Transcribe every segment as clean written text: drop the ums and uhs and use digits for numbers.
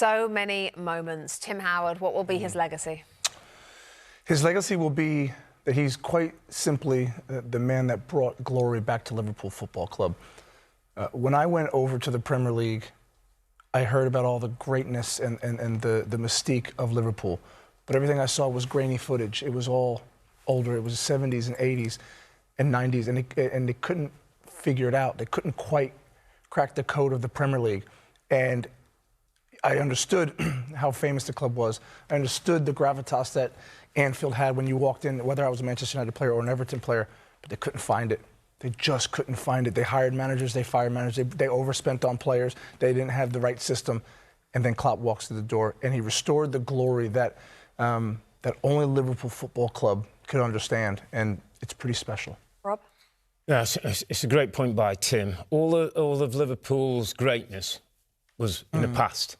So many moments. Tim Howard, what will be his legacy? His legacy will be that he's quite simply the man that brought glory back to Liverpool Football Club. When I went over to the Premier League, I heard about all the greatness and the mystique of Liverpool. But everything I saw was grainy footage. It was all older. It was 70s and 80s and 90s, and they couldn't figure it out. They couldn't quite crack the code of the Premier League. And I understood how famous the club was. I understood the gravitas that Anfield had when you walked in, whether I was a Manchester United player or an Everton player, but they couldn't find it. They just couldn't find it. They hired managers, they fired managers, they overspent on players, they didn't have the right system. And then Klopp walks through the door, and he restored the glory that that only Liverpool Football Club could understand, and it's pretty special. Rob? Yeah, it's a great point by Tim. All of Liverpool's greatness was in the past,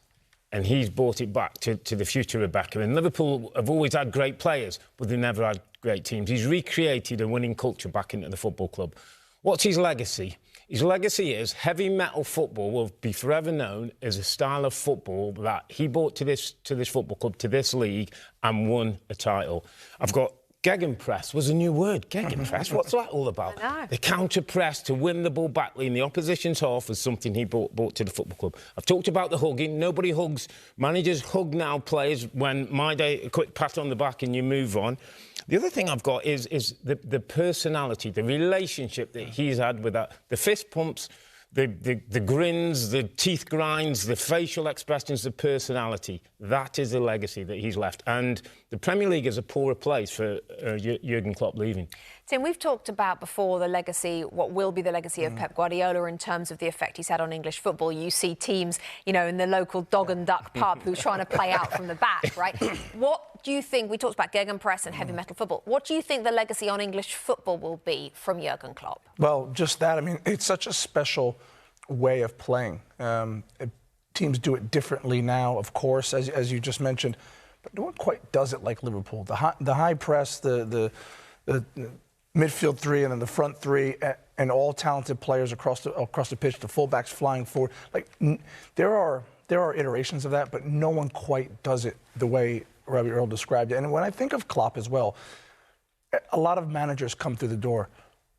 and he's brought it back to the future, Rebecca. And Liverpool have always had great players, but they never had great teams. He's recreated a winning culture back into the football club. What's his legacy? His legacy is heavy metal football will be forever known as a style of football that he brought to this football club, to this league, and won a title. I've got gegenpress was a new word. Gegenpress, what's that all about? The counter press to win the ball back in the opposition's half was something he brought to the football club. I've talked about the hugging. Nobody hugs. Managers hug now players when my day, a quick pat on the back and you move on. The other thing I've got is the personality, the relationship that he's had with that. The fist pumps, the grins, the teeth grinds, the facial expressions, the personality. That is the legacy that he's left. And the Premier League is a poorer place for Jurgen Klopp leaving. Tim, we've talked about before the legacy, what will be the legacy of Pep Guardiola in terms of the effect he's had on English football. You see teams, you know, in the local dog and duck pub who's trying to play out from the back, right? What do you think, we talked about gegenpress and heavy metal football, what do you think the legacy on English football will be from Jurgen Klopp? Well, just that. I mean, it's such a special way of playing. Teams do it differently now, of course, as you just mentioned, but no one quite does it like Liverpool. The high press, the midfield three and then the front three, and all talented players across the pitch, the fullbacks flying forward. Like there are iterations of that, but no one quite does it the way Robbie Earle described it. And when I think of Klopp as well, a lot of managers come through the door,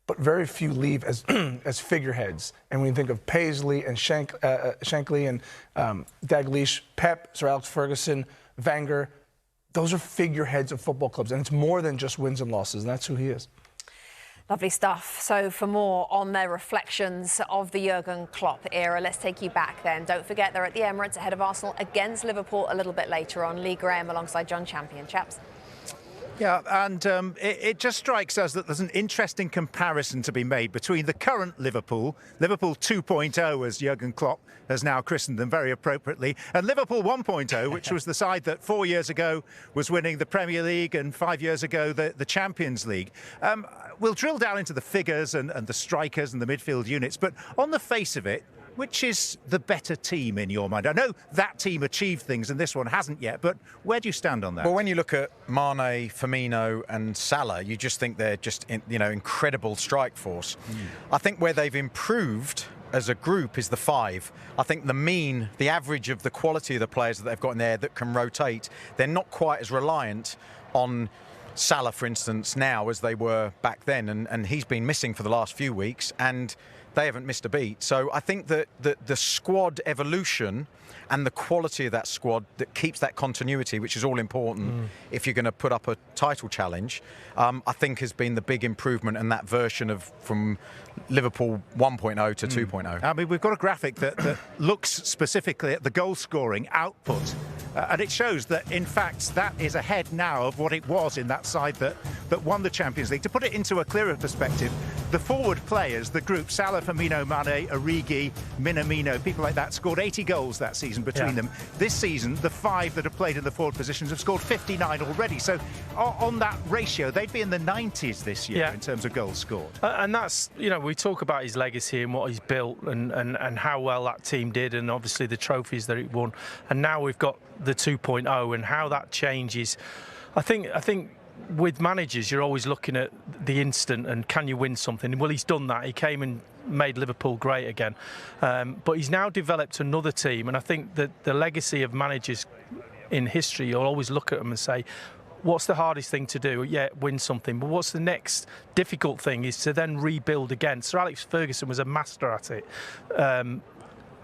but very few leave as figureheads. And when you think of Paisley and Shankly and Dalglish, Pep, Sir Alex Ferguson, Wenger, those are figureheads of football clubs, and it's more than just wins and losses, and that's who he is. Lovely stuff. So for more on their reflections of the Jurgen Klopp era, let's take you back then. Don't forget they're at the Emirates ahead of Arsenal against Liverpool a little bit later on. Lee Graham alongside John Champion. Chaps. Yeah, and it just strikes us that there's an interesting comparison to be made between the current Liverpool 2.0, as Jurgen Klopp has now christened them very appropriately, and Liverpool 1.0, which was the side that 4 years ago was winning the Premier League and 5 years ago the Champions League. We'll drill down into the figures and the strikers and the midfield units, but on the face of it, which is the better team in your mind? I know that team achieved things and this one hasn't yet, but where do you stand on that? Well, when you look at Mane, Firmino and Salah, you just think they're just, incredible strike force. I think where they've improved as a group is the five. I think the average of the quality of the players that they've got in there that can rotate, they're not quite as reliant on Salah, for instance, now as they were back then, and he's been missing for the last few weeks, and they haven't missed a beat. So I think that the squad evolution and the quality of that squad that keeps that continuity, which is all important if you're going to put up a title challenge, I think has been the big improvement in that version of from Liverpool 1.0 to 2.0. I mean, we've got a graphic that looks specifically at the goal-scoring output, and it shows that, in fact, that is ahead now of what it was in that side that won the Champions League. To put it into a clearer perspective, the forward players, the group, Salah, Firmino, Mane, Origi, Minamino, people like that, scored 80 goals that season between them. This season, the five that have played in the forward positions have scored 59 already. So on that ratio, they'd be in the 90s this year in terms of goals scored. And that's, we talk about his legacy and what he's built and how well that team did, and obviously the trophies that it won. And now we've got the 2.0 and how that changes. I think with managers, you're always looking at the instant and can you win something? Well, he's done that. He came and made Liverpool great again. But he's now developed another team, and I think that the legacy of managers in history, you'll always look at them and say, what's the hardest thing to do? Yeah, win something. But what's the next difficult thing is to then rebuild again. Sir Alex Ferguson was a master at it.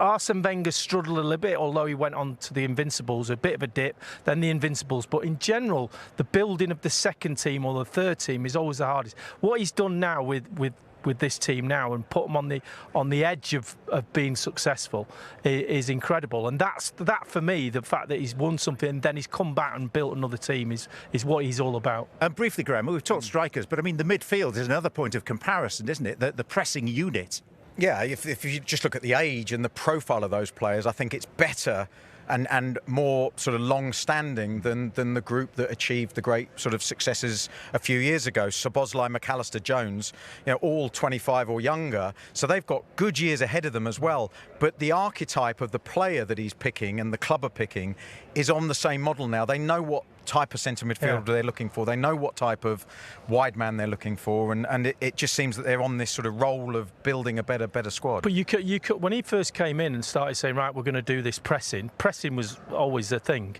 Arsene Wenger struggled a little bit, although he went on to the Invincibles, a bit of a dip, then the Invincibles. But in general, the building of the second team or the third team is always the hardest. What he's done now with this team now and put them on the edge of being successful is incredible. And that for me, the fact that he's won something and then he's come back and built another team is what he's all about. And briefly, Graham, we've talked strikers, but I mean the midfield is another point of comparison, isn't it? The pressing unit. Yeah, if you just look at the age and the profile of those players, I think it's better and more sort of long-standing than the group that achieved the great sort of successes a few years ago. Szoboszlai, McAllister, Jones, all 25 or younger. So they've got good years ahead of them as well. But the archetype of the player that he's picking and the club are picking is on the same model now. They know what type of centre midfielder they're looking for. They know what type of wide man they're looking for, and it just seems that they're on this sort of role of building a better squad. But you could when he first came in and started saying, right, we're going to do this pressing was always the thing.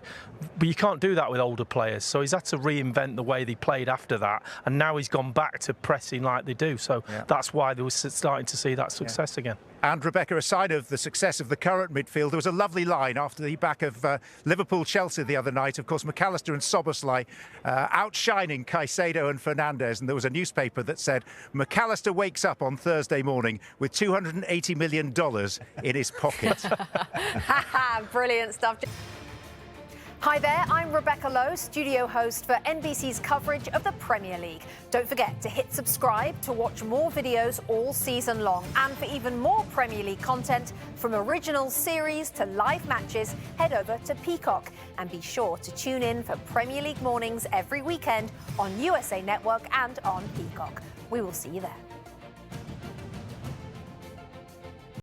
But you can't do that with older players. So he's had to reinvent the way they played after that, and now he's gone back to pressing like they do. So that's why they were starting to see that success again. And Rebecca, aside of the success of the current midfield, there was a lovely line after the back of Liverpool-Chelsea the other night. Of course, McAllister and Szoboszlai outshining Caicedo and Fernandes. And there was a newspaper that said, McAllister wakes up on Thursday morning with $280 million in his pocket. Brilliant stuff. Hi there, I'm Rebecca Lowe, studio host for NBC's coverage of the Premier League. Don't forget to hit subscribe to watch more videos all season long. And for even more Premier League content, from original series to live matches, head over to Peacock. And be sure to tune in for Premier League mornings every weekend on USA Network and on Peacock. We will see you there.